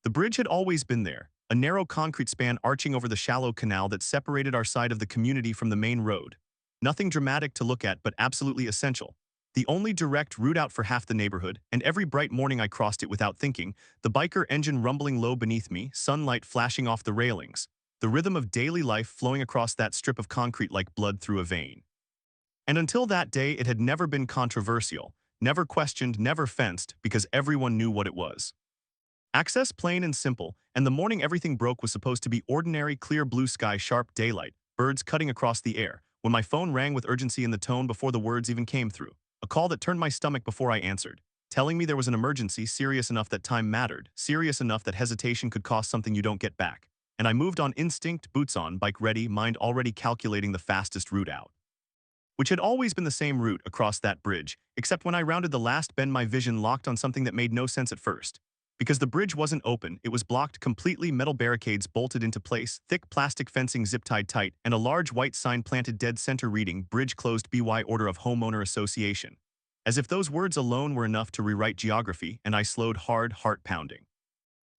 The bridge had always been there, a narrow concrete span arching over the shallow canal that separated our side of the community from the main road. Nothing dramatic to look at, but absolutely essential. The only direct route out for half the neighborhood, and every bright morning I crossed it without thinking, the biker engine rumbling low beneath me, sunlight flashing off the railings, the rhythm of daily life flowing across that strip of concrete like blood through a vein. And until that day, it had never been controversial, never questioned, never fenced, because everyone knew what it was. Access plain and simple, and the morning everything broke was supposed to be ordinary, clear blue sky, sharp daylight, birds cutting across the air, when my phone rang with urgency in the tone before the words even came through. A call that turned my stomach before I answered, telling me there was an emergency serious enough that time mattered, serious enough that hesitation could cost something you don't get back. And I moved on instinct, boots on, bike ready, mind already calculating the fastest route out. Which had always been the same route across that bridge, except when I rounded the last bend my vision locked on something that made no sense at first. Because the bridge wasn't open, it was blocked completely, metal barricades bolted into place, thick plastic fencing zip-tied tight, and a large white sign planted dead center reading, "Bridge closed by order of Homeowner Association." As if those words alone were enough to rewrite geography, and I slowed, hard, heart pounding.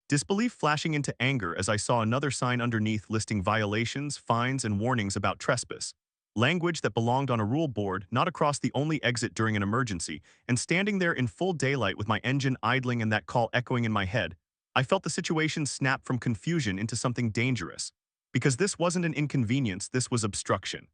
Disbelief flashing into anger as I saw another sign underneath listing violations, fines, and warnings about trespass. Language that belonged on a rule board, not across the only exit during an emergency, and standing there in full daylight with my engine idling and that call echoing in my head, I felt the situation snap from confusion into something dangerous. Because this wasn't an inconvenience, this was obstruction.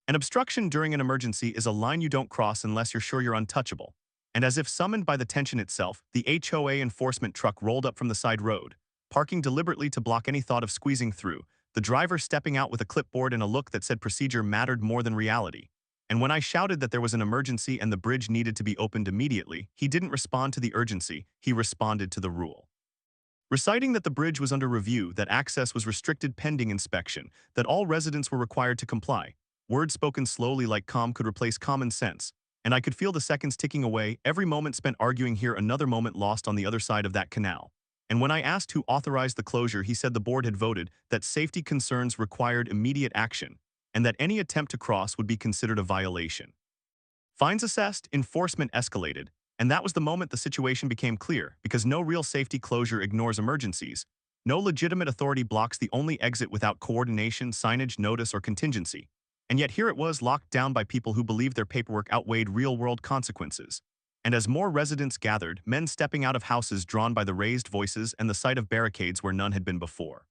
An obstruction during an emergency is a line you don't cross unless you're sure you're untouchable. And as if summoned by the tension itself, the HOA enforcement truck rolled up from the side road, parking deliberately to block any thought of squeezing through, the driver stepping out with a clipboard and a look that said procedure mattered more than reality. And when I shouted that there was an emergency and the bridge needed to be opened immediately, he didn't respond to the urgency, he responded to the rule. Reciting that the bridge was under review, that access was restricted pending inspection, that all residents were required to comply. Words spoken slowly like calm could replace common sense, and I could feel the seconds ticking away, every moment spent arguing here, another moment lost on the other side of that canal. And when I asked who authorized the closure, he said the board had voted that safety concerns required immediate action, and that any attempt to cross would be considered a violation. Fines assessed, enforcement escalated, and that was the moment the situation became clear, because no real safety closure ignores emergencies. No legitimate authority blocks the only exit without coordination, signage, notice, or contingency. And yet here it was, locked down by people who believed their paperwork outweighed real-world consequences. And as more residents gathered, men stepping out of houses drawn by the raised voices and the sight of barricades where none had been before.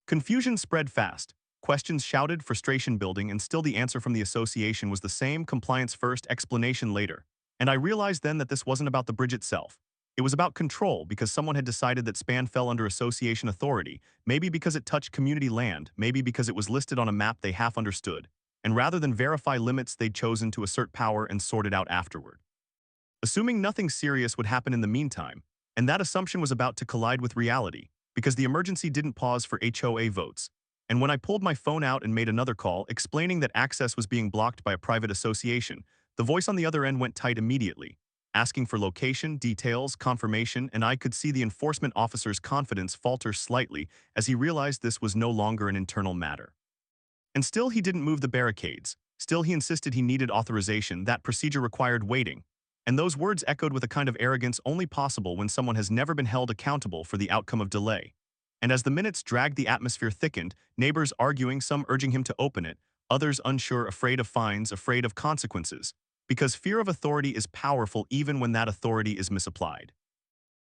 Confusion spread fast. Questions shouted, frustration building, and still the answer from the association was the same: compliance first, explanation later. And I realized then that this wasn't about the bridge itself. It was about control, because someone had decided that span fell under association authority, maybe because it touched community land, maybe because it was listed on a map they half understood. And rather than verify limits, they'd chosen to assert power and sort it out afterward. Assuming nothing serious would happen in the meantime, and that assumption was about to collide with reality, because the emergency didn't pause for HOA votes. And when I pulled my phone out and made another call, explaining that access was being blocked by a private association, the voice on the other end went tight immediately, asking for location, details, confirmation, and I could see the enforcement officer's confidence falter slightly as he realized this was no longer an internal matter. And still he didn't move the barricades. Still he insisted he needed authorization, that procedure required waiting. And those words echoed with a kind of arrogance only possible when someone has never been held accountable for the outcome of delay. And as the minutes dragged, the atmosphere thickened, neighbors arguing, some urging him to open it, others unsure, afraid of fines, afraid of consequences. Because fear of authority is powerful even when that authority is misapplied.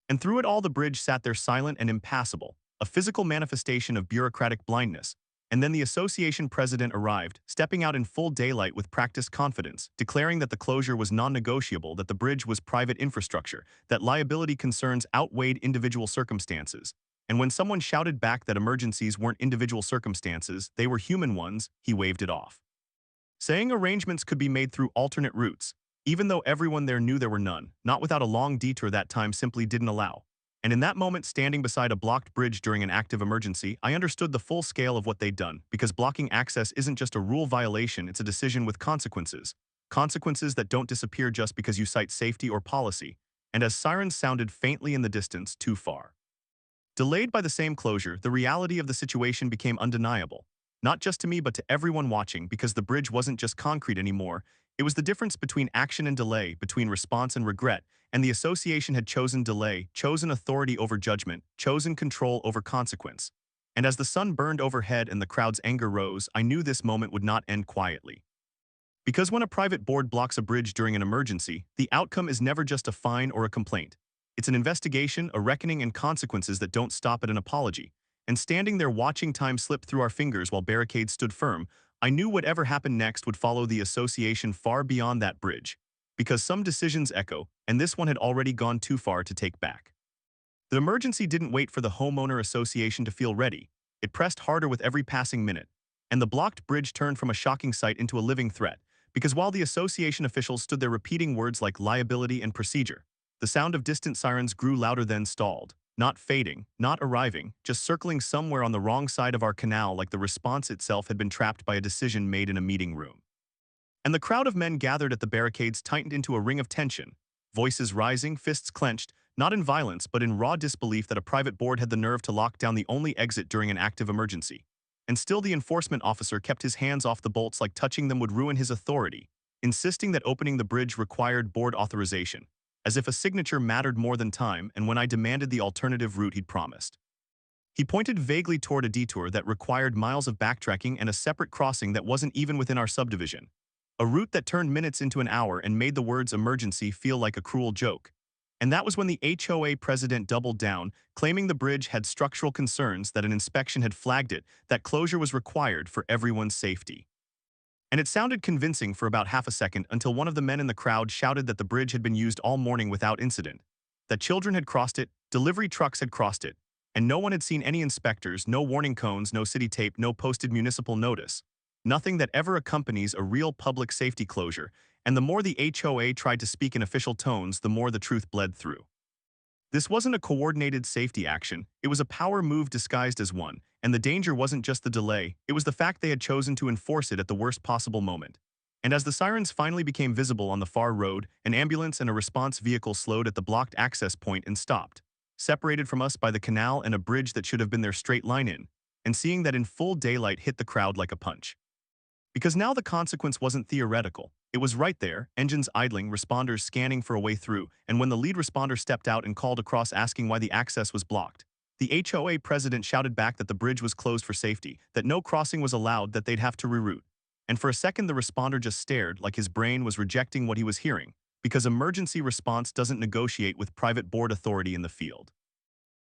And through it all, the bridge sat there silent and impassable, a physical manifestation of bureaucratic blindness. And then the association president arrived, stepping out in full daylight with practiced confidence, declaring that the closure was non-negotiable, that the bridge was private infrastructure, that liability concerns outweighed individual circumstances. And when someone shouted back that emergencies weren't individual circumstances, they were human ones, he waved it off, saying arrangements could be made through alternate routes, even though everyone there knew there were none, not without a long detour that time simply didn't allow. And in that moment, standing beside a blocked bridge during an active emergency, I understood the full scale of what they'd done, because blocking access isn't just a rule violation, it's a decision with consequences. Consequences that don't disappear just because you cite safety or policy. And as sirens sounded faintly in the distance, too far. Delayed by the same closure, the reality of the situation became undeniable. Not just to me but to everyone watching, because the bridge wasn't just concrete anymore, It was the difference between action and delay, between response and regret, and the association had chosen delay, chosen authority over judgment, chosen control over consequence. And as the sun burned overhead and the crowd's anger rose, I knew this moment would not end quietly. Because when a private board blocks a bridge during an emergency, the outcome is never just a fine or a complaint. It's an investigation, a reckoning, and consequences that don't stop at an apology. And standing there watching time slip through our fingers while barricades stood firm, I knew whatever happened next would follow the association far beyond that bridge. Because some decisions echo, and this one had already gone too far to take back. The emergency didn't wait for the homeowner association to feel ready. It pressed harder with every passing minute. And the blocked bridge turned from a shocking sight into a living threat. Because while the association officials stood there repeating words like liability and procedure, the sound of distant sirens grew louder then stalled, not fading, not arriving, just circling somewhere on the wrong side of our canal like the response itself had been trapped by a decision made in a meeting room. And the crowd of men gathered at the barricades tightened into a ring of tension, voices rising, fists clenched, not in violence but in raw disbelief that a private board had the nerve to lock down the only exit during an active emergency. And still the enforcement officer kept his hands off the bolts like touching them would ruin his authority, insisting that opening the bridge required board authorization, as if a signature mattered more than time, and when I demanded the alternative route he'd promised. He pointed vaguely toward a detour that required miles of backtracking and a separate crossing that wasn't even within our subdivision. A route that turned minutes into an hour and made the words emergency feel like a cruel joke. And that was when the HOA president doubled down, claiming the bridge had structural concerns, that an inspection had flagged it, that closure was required for everyone's safety. And it sounded convincing for about half a second until one of the men in the crowd shouted that the bridge had been used all morning without incident, that children had crossed it, delivery trucks had crossed it, and no one had seen any inspectors, no warning cones, no city tape, no posted municipal notice. Nothing that ever accompanies a real public safety closure, and the more the HOA tried to speak in official tones, the more the truth bled through. This wasn't a coordinated safety action, it was a power move disguised as one, and the danger wasn't just the delay, it was the fact they had chosen to enforce it at the worst possible moment. And as the sirens finally became visible on the far road, an ambulance and a response vehicle slowed at the blocked access point and stopped, separated from us by the canal and a bridge that should have been their straight line in, and seeing that in full daylight hit the crowd like a punch. Because now the consequence wasn't theoretical. It was right there, engines idling, responders scanning for a way through, and when the lead responder stepped out and called across asking why the access was blocked, the HOA president shouted back that the bridge was closed for safety, that no crossing was allowed, that they'd have to reroute. And for a second the responder just stared like his brain was rejecting what he was hearing, because emergency response doesn't negotiate with private board authority in the field.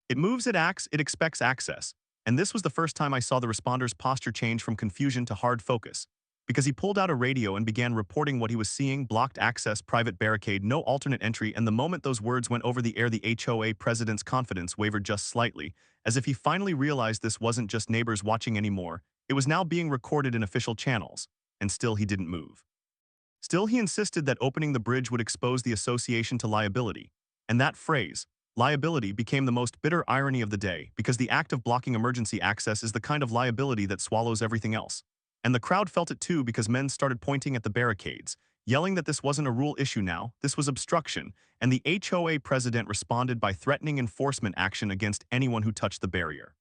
It moves, it acts, it expects access. And this was the first time I saw the responder's posture change from confusion to hard focus. Because he pulled out a radio and began reporting what he was seeing: blocked access, private barricade, no alternate entry, and the moment those words went over the air, the HOA president's confidence wavered just slightly, as if he finally realized this wasn't just neighbors watching anymore, it was now being recorded in official channels, and still he didn't move. Still he insisted that opening the bridge would expose the association to liability, and that phrase, liability, became the most bitter irony of the day, because the act of blocking emergency access is the kind of liability that swallows everything else. And the crowd felt it too, because men started pointing at the barricades, yelling that this wasn't a rule issue now, this was obstruction, and the HOA president responded by threatening enforcement action against anyone who touched the barrier.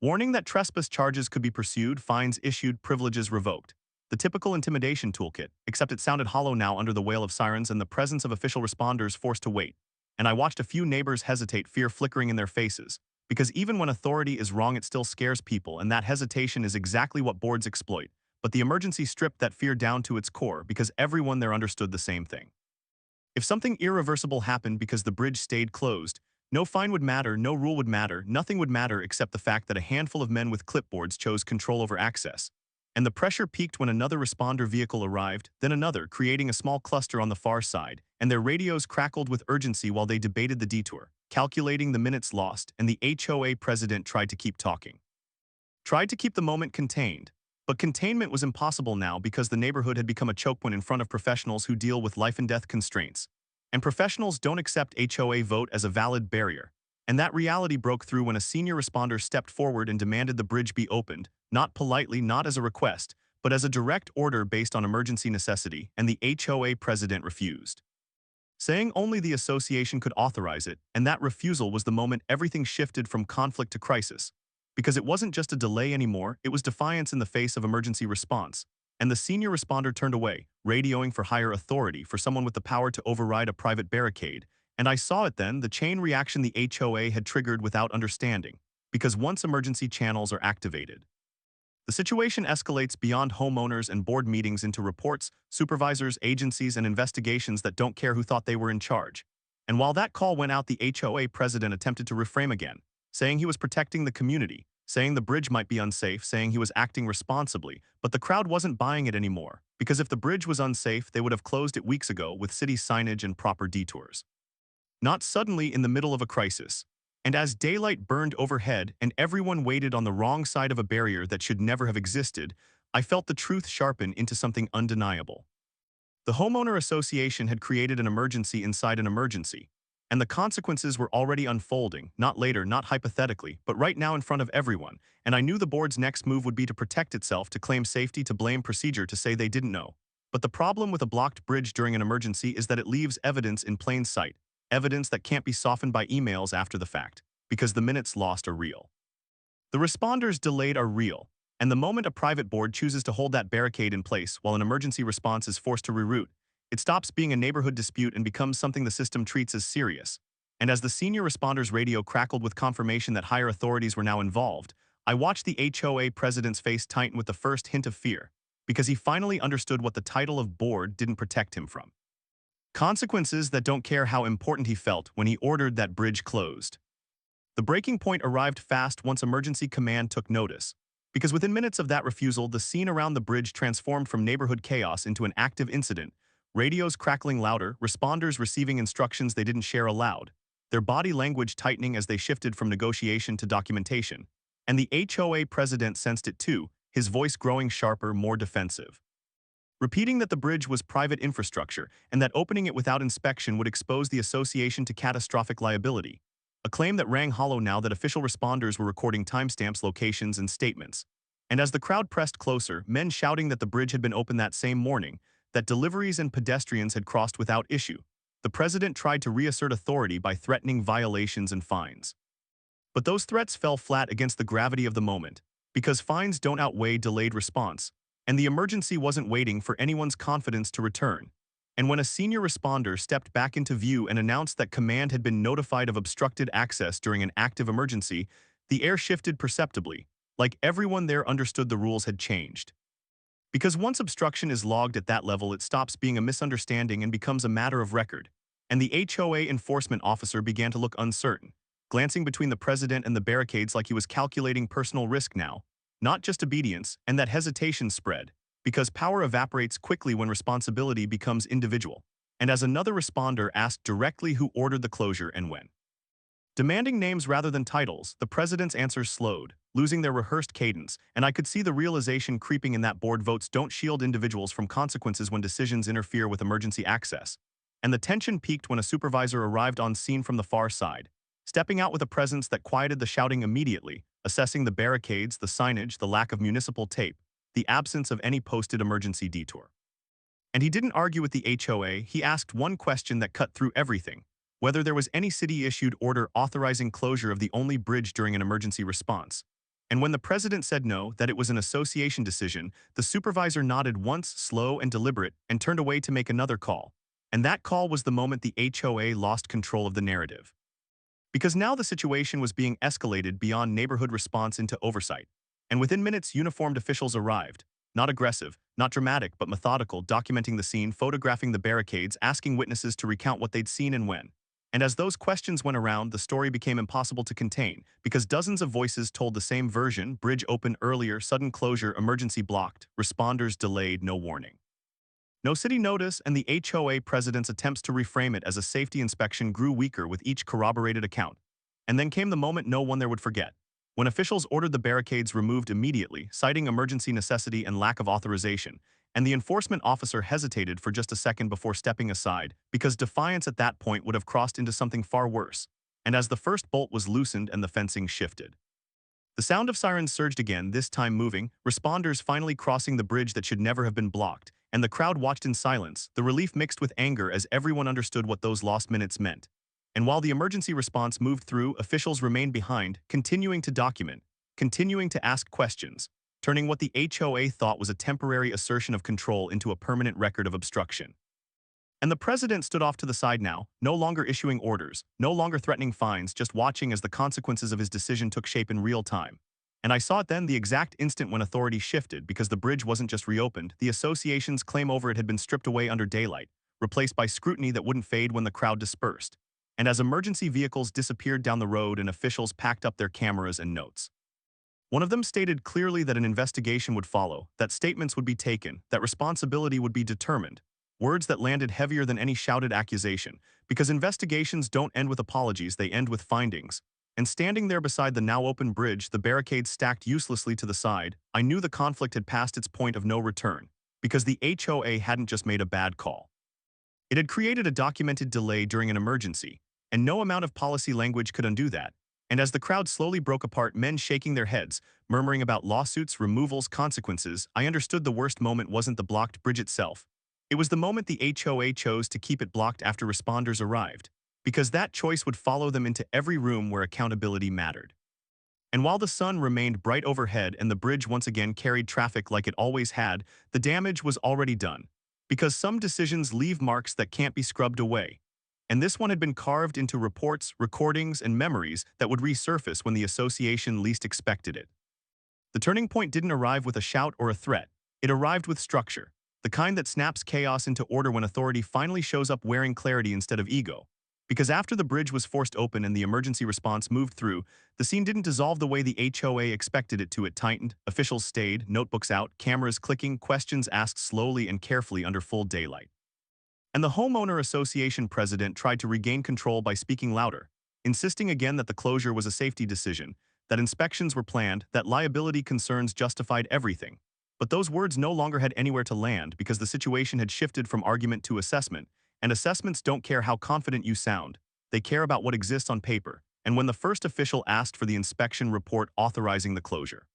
Warning that trespass charges could be pursued, fines issued, privileges revoked. The typical intimidation toolkit, except it sounded hollow now under the wail of sirens and the presence of official responders forced to wait. And I watched a few neighbors hesitate, fear flickering in their faces. Because even when authority is wrong, it still scares people, and that hesitation is exactly what boards exploit. But the emergency stripped that fear down to its core, because everyone there understood the same thing. If something irreversible happened because the bridge stayed closed, no fine would matter, no rule would matter, nothing would matter except the fact that a handful of men with clipboards chose control over access. And the pressure peaked when another responder vehicle arrived, then another, creating a small cluster on the far side, and their radios crackled with urgency while they debated the detour, calculating the minutes lost, and the HOA president tried to keep talking. Tried to keep the moment contained. But containment was impossible now, because the neighborhood had become a choke point in front of professionals who deal with life and death constraints. And professionals don't accept HOA vote as a valid barrier. And that reality broke through when a senior responder stepped forward and demanded the bridge be opened, not politely, not as a request, but as a direct order based on emergency necessity, and the HOA president refused, saying only the association could authorize it, and that refusal was the moment everything shifted from conflict to crisis. Because it wasn't just a delay anymore, it was defiance in the face of emergency response. and the senior responder turned away, radioing for higher authority for someone with the power to override a private barricade, and I saw it then, the chain reaction the HOA had triggered without understanding, because once emergency channels are activated, the situation escalates beyond homeowners and board meetings into reports, supervisors, agencies, and investigations that don't care who thought they were in charge. And while that call went out, the HOA president attempted to reframe again, saying he was protecting the community, saying the bridge might be unsafe, saying he was acting responsibly, but the crowd wasn't buying it anymore, because if the bridge was unsafe, they would have closed it weeks ago with city signage and proper detours. Not suddenly in the middle of a crisis. And as daylight burned overhead and everyone waited on the wrong side of a barrier that should never have existed, I felt the truth sharpen into something undeniable. The Homeowner Association had created an emergency inside an emergency, and the consequences were already unfolding, not later, not hypothetically, but right now in front of everyone, and I knew the board's next move would be to protect itself, to claim safety, to blame procedure, to say they didn't know. But the problem with a blocked bridge during an emergency is that it leaves evidence in plain sight, evidence that can't be softened by emails after the fact, because the minutes lost are real. The responders delayed are real, and the moment a private board chooses to hold that barricade in place while an emergency response is forced to reroute, it stops being a neighborhood dispute and becomes something the system treats as serious. And as the senior responders' radio crackled with confirmation that higher authorities were now involved, I watched the HOA president's face tighten with the first hint of fear, because he finally understood what the title of board didn't protect him from. Consequences that don't care how important he felt when he ordered that bridge closed. The breaking point arrived fast once emergency command took notice, because within minutes of that refusal, the scene around the bridge transformed from neighborhood chaos into an active incident, radios crackling louder, responders receiving instructions they didn't share aloud, their body language tightening as they shifted from negotiation to documentation. And the HOA president sensed it too, his voice growing sharper, more defensive, repeating that the bridge was private infrastructure and that opening it without inspection would expose the association to catastrophic liability. A claim that rang hollow now that official responders were recording timestamps, locations, and statements. And as the crowd pressed closer, men shouting that the bridge had been opened that same morning, that deliveries and pedestrians had crossed without issue, the president tried to reassert authority by threatening violations and fines. But those threats fell flat against the gravity of the moment, because fines don't outweigh delayed response, and the emergency wasn't waiting for anyone's confidence to return. And when a senior responder stepped back into view and announced that command had been notified of obstructed access during an active emergency, the air shifted perceptibly, like everyone there understood the rules had changed. Because once obstruction is logged at that level, it stops being a misunderstanding and becomes a matter of record. And the HOA enforcement officer began to look uncertain, glancing between the president and the barricades like he was calculating personal risk now, not just obedience, and that hesitation spread, because power evaporates quickly when responsibility becomes individual. And as another responder asked directly who ordered the closure and when, demanding names rather than titles, the president's answers slowed, losing their rehearsed cadence, and I could see the realization creeping in that board votes don't shield individuals from consequences when decisions interfere with emergency access. And the tension peaked when a supervisor arrived on scene from the far side, stepping out with a presence that quieted the shouting immediately, assessing the barricades, the signage, the lack of municipal tape, the absence of any posted emergency detour. And he didn't argue with the HOA, he asked one question that cut through everything: whether there was any city-issued order authorizing closure of the only bridge during an emergency response. And when the president said no, that it was an association decision, the supervisor nodded once, slow and deliberate, and turned away to make another call. And that call was the moment the HOA lost control of the narrative. Because now the situation was being escalated beyond neighborhood response into oversight. And within minutes, uniformed officials arrived. Not aggressive, not dramatic, but methodical, documenting the scene, photographing the barricades, asking witnesses to recount what they'd seen and when. And as those questions went around, the story became impossible to contain, because dozens of voices told the same version: bridge open earlier, sudden closure, emergency blocked, responders delayed, no warning. No city notice, and the HOA president's attempts to reframe it as a safety inspection grew weaker with each corroborated account. And then came the moment no one there would forget, when officials ordered the barricades removed immediately, citing emergency necessity and lack of authorization, and the enforcement officer hesitated for just a second before stepping aside, because defiance at that point would have crossed into something far worse. And as the first bolt was loosened and the fencing shifted, the sound of sirens surged again, this time moving, responders finally crossing the bridge that should never have been blocked, and the crowd watched in silence, the relief mixed with anger as everyone understood what those lost minutes meant. And while the emergency response moved through, officials remained behind, continuing to document, continuing to ask questions, turning what the HOA thought was a temporary assertion of control into a permanent record of obstruction. And the president stood off to the side now, no longer issuing orders, no longer threatening fines, just watching as the consequences of his decision took shape in real time. And I saw it then the exact instant when authority shifted because the bridge wasn't just reopened, the association's claim over it had been stripped away under daylight, replaced by scrutiny that wouldn't fade when the crowd dispersed. And as emergency vehicles disappeared down the road and officials packed up their cameras and notes. One of them stated clearly that an investigation would follow, that statements would be taken, that responsibility would be determined. Words that landed heavier than any shouted accusation, because investigations don't end with apologies, they end with findings. And standing there beside the now open bridge, the barricades stacked uselessly to the side, I knew the conflict had passed its point of no return, because the HOA hadn't just made a bad call. It had created a documented delay during an emergency, and no amount of policy language could undo that. And as the crowd slowly broke apart, men shaking their heads, murmuring about lawsuits, removals, consequences, I understood the worst moment wasn't the blocked bridge itself. It was the moment the HOA chose to keep it blocked after responders arrived, because that choice would follow them into every room where accountability mattered. And while the sun remained bright overhead and the bridge once again carried traffic like it always had, the damage was already done, because some decisions leave marks that can't be scrubbed away. And this one had been carved into reports, recordings, and memories that would resurface when the association least expected it. The turning point didn't arrive with a shout or a threat. It arrived with structure, the kind that snaps chaos into order when authority finally shows up wearing clarity instead of ego. Because after the bridge was forced open and the emergency response moved through, the scene didn't dissolve the way the HOA expected it to. It tightened, officials stayed, notebooks out, cameras clicking, questions asked slowly and carefully under full daylight. And the Homeowner Association president tried to regain control by speaking louder, insisting again that the closure was a safety decision, that inspections were planned, that liability concerns justified everything. But those words no longer had anywhere to land because the situation had shifted from argument to assessment, and assessments don't care how confident you sound, they care about what exists on paper. And when the first official asked for the inspection report authorizing the closure,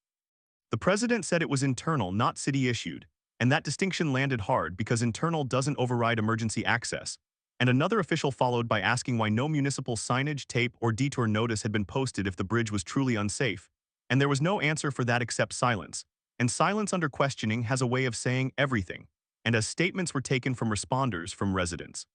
the president said it was internal, not city-issued. And that distinction landed hard because internal doesn't override emergency access. And another official followed by asking why no municipal signage, tape, or detour notice had been posted if the bridge was truly unsafe. And there was no answer for that except silence. And silence under questioning has a way of saying everything. And as statements were taken from responders, from residents,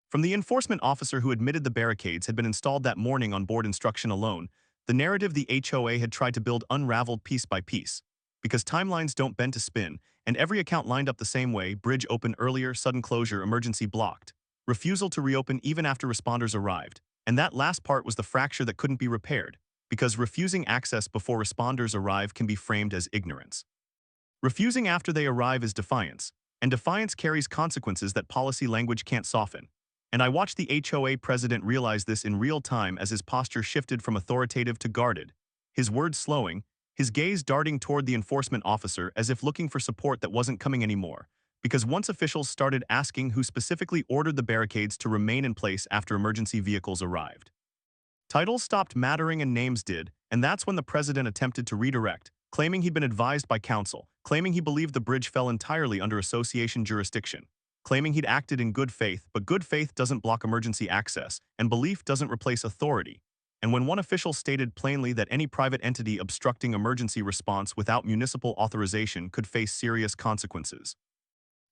from the enforcement officer who admitted the barricades had been installed that morning on board instruction alone, the narrative the HOA had tried to build unraveled piece by piece. Because timelines don't bend to spin, and every account lined up the same way: bridge open earlier, sudden closure, emergency blocked, refusal to reopen even after responders arrived. And that last part was the fracture that couldn't be repaired, because refusing access before responders arrive can be framed as ignorance. Refusing after they arrive is defiance, and defiance carries consequences that policy language can't soften. And I watched the HOA president realize this in real time as his posture shifted from authoritative to guarded, his words slowing, his gaze darting toward the enforcement officer as if looking for support that wasn't coming anymore. Because once officials started asking who specifically ordered the barricades to remain in place after emergency vehicles arrived, titles stopped mattering and names did, and that's when the president attempted to redirect, claiming he'd been advised by counsel, claiming he believed the bridge fell entirely under association jurisdiction, claiming he'd acted in good faith, but good faith doesn't block emergency access, and belief doesn't replace authority. And when one official stated plainly that any private entity obstructing emergency response without municipal authorization could face serious consequences,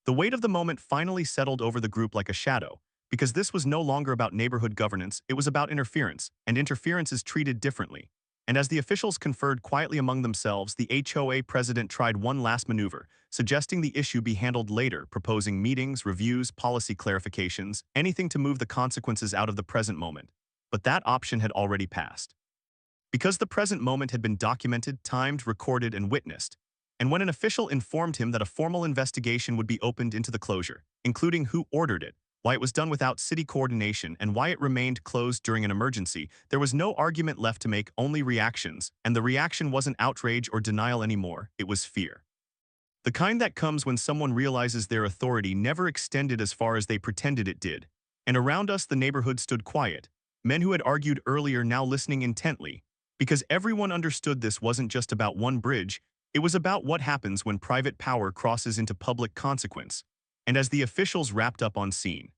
the weight of the moment finally settled over the group like a shadow, because this was no longer about neighborhood governance, it was about interference, and interference is treated differently. And as the officials conferred quietly among themselves, the HOA president tried one last maneuver, suggesting the issue be handled later, proposing meetings, reviews, policy clarifications, anything to move the consequences out of the present moment. But that option had already passed. Because the present moment had been documented, timed, recorded, and witnessed, and when an official informed him that a formal investigation would be opened into the closure, including who ordered it, why it was done without city coordination, and why it remained closed during an emergency, there was no argument left to make, only reactions, and the reaction wasn't outrage or denial anymore, it was fear. The kind that comes when someone realizes their authority never extended as far as they pretended it did. And around us the neighborhood stood quiet, men who had argued earlier now listening intently, because everyone understood this wasn't just about one bridge, it was about what happens when private power crosses into public consequence. And as the officials wrapped up on scene,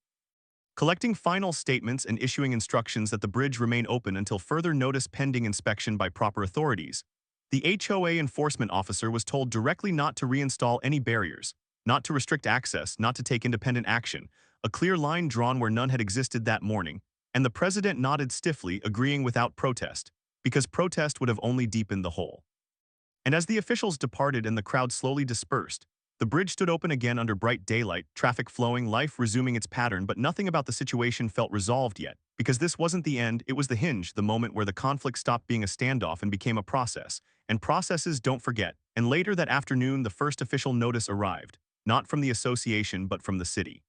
collecting final statements and issuing instructions that the bridge remain open until further notice pending inspection by proper authorities, The HOA enforcement officer was told directly not to reinstall any barriers, not to restrict access, not to take independent action, a clear line drawn where none had existed that morning, and the president nodded stiffly, agreeing without protest, because protest would have only deepened the hole. And as the officials departed and the crowd slowly dispersed, the bridge stood open again under bright daylight, traffic flowing, life resuming its pattern, but nothing about the situation felt resolved yet, because this wasn't the end, it was the hinge, the moment where the conflict stopped being a standoff and became a process. And processes don't forget. And later that afternoon, the first official notice arrived, not from the association but from the city,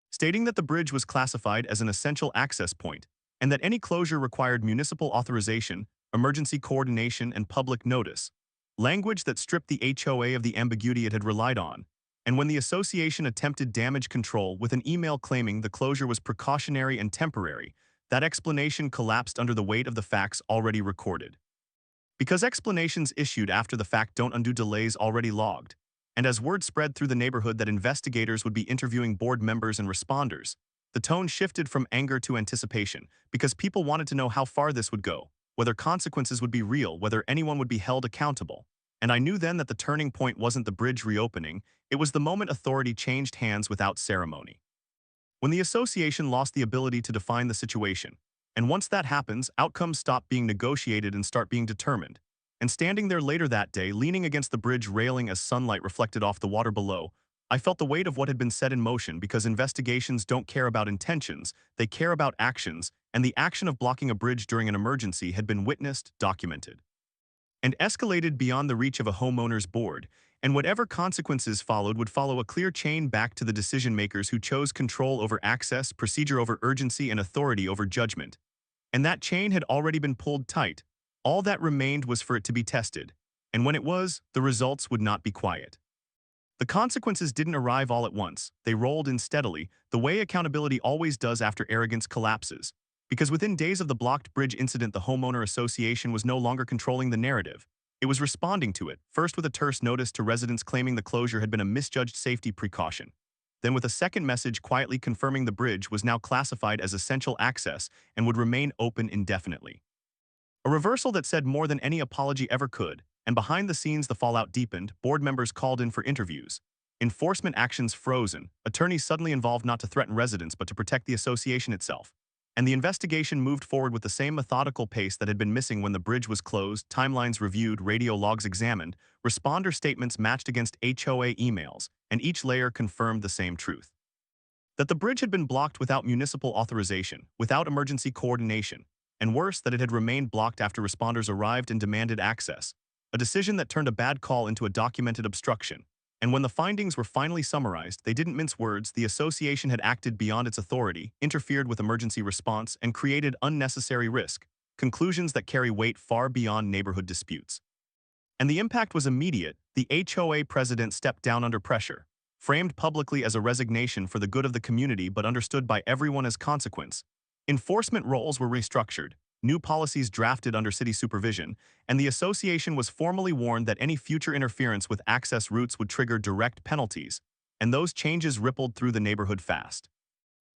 stating that the bridge was classified as an essential access point, and that any closure required municipal authorization, emergency coordination, and public notice. Language that stripped the HOA of the ambiguity it had relied on. And when the association attempted damage control with an email claiming the closure was precautionary and temporary, that explanation collapsed under the weight of the facts already recorded. Because explanations issued after the fact don't undo delays already logged. And as word spread through the neighborhood that investigators would be interviewing board members and responders, the tone shifted from anger to anticipation, because people wanted to know how far this would go, whether consequences would be real, whether anyone would be held accountable. And I knew then that the turning point wasn't the bridge reopening, it was the moment authority changed hands without ceremony. When the association lost the ability to define the situation. And once that happens, outcomes stop being negotiated and start being determined. And standing there later that day, leaning against the bridge railing as sunlight reflected off the water below, I felt the weight of what had been set in motion, because investigations don't care about intentions, they care about actions, and the action of blocking a bridge during an emergency had been witnessed, documented, and escalated beyond the reach of a homeowner's board, and whatever consequences followed would follow a clear chain back to the decision-makers who chose control over access, procedure over urgency, and authority over judgment. And that chain had already been pulled tight. All that remained was for it to be tested. And when it was, the results would not be quiet. The consequences didn't arrive all at once. They rolled in steadily, the way accountability always does after arrogance collapses. Because within days of the blocked bridge incident, the homeowner association was no longer controlling the narrative. It was responding to it, first with a terse notice to residents claiming the closure had been a misjudged safety precaution. Then with a second message quietly confirming the bridge was now classified as essential access and would remain open indefinitely. A reversal that said more than any apology ever could, and behind the scenes the fallout deepened, board members called in for interviews. Enforcement actions frozen, attorneys suddenly involved not to threaten residents but to protect the association itself. And the investigation moved forward with the same methodical pace that had been missing when the bridge was closed, timelines reviewed, radio logs examined, responder statements matched against HOA emails, and each layer confirmed the same truth. That the bridge had been blocked without municipal authorization, without emergency coordination, and worse, that it had remained blocked after responders arrived and demanded access. A decision that turned a bad call into a documented obstruction. And when the findings were finally summarized, they didn't mince words. The association had acted beyond its authority, interfered with emergency response, and created unnecessary risk. Conclusions that carry weight far beyond neighborhood disputes. And the impact was immediate. The HOA president stepped down under pressure, framed publicly as a resignation for the good of the community but understood by everyone as consequence. Enforcement roles were restructured, new policies drafted under city supervision, and the association was formally warned that any future interference with access routes would trigger direct penalties, and those changes rippled through the neighborhood fast.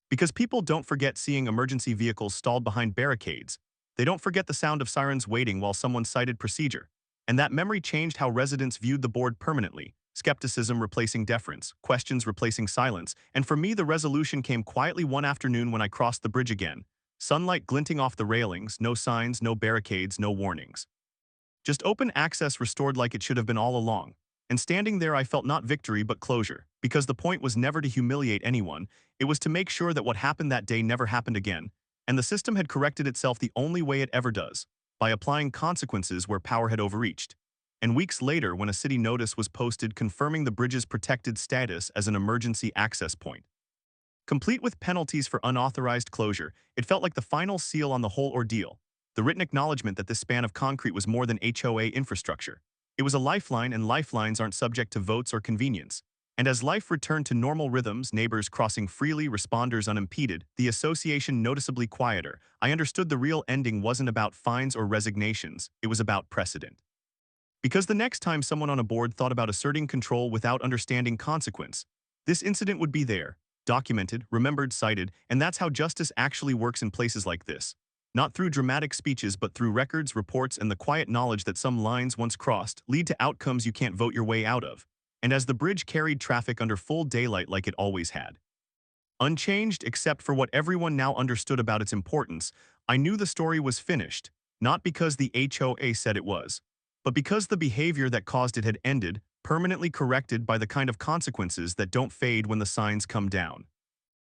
Because people don't forget seeing emergency vehicles stalled behind barricades, they don't forget the sound of sirens waiting while someone cited procedure, and that memory changed how residents viewed the board permanently, skepticism replacing deference, questions replacing silence, and for me the resolution came quietly one afternoon when I crossed the bridge again. Sunlight glinting off the railings, no signs, no barricades, no warnings. Just open access restored like it should have been all along. And standing there I felt not victory but closure, because the point was never to humiliate anyone, it was to make sure that what happened that day never happened again, and the system had corrected itself the only way it ever does, by applying consequences where power had overreached. And weeks later, when a city notice was posted confirming the bridge's protected status as an emergency access point, complete with penalties for unauthorized closure, it felt like the final seal on the whole ordeal, the written acknowledgement that this span of concrete was more than HOA infrastructure. It was a lifeline, and lifelines aren't subject to votes or convenience. And as life returned to normal rhythms, neighbors crossing freely, responders unimpeded, the association noticeably quieter, I understood the real ending wasn't about fines or resignations, it was about precedent. Because the next time someone on a board thought about asserting control without understanding consequence, this incident would be there, documented, remembered, cited, and that's how justice actually works in places like this. Not through dramatic speeches, but through records, reports, and the quiet knowledge that some lines once crossed lead to outcomes you can't vote your way out of. And as the bridge carried traffic under full daylight like it always had, unchanged except for what everyone now understood about its importance, I knew the story was finished, not because the HOA said it was, but because the behavior that caused it had ended, permanently corrected by the kind of consequences that don't fade when the signs come down.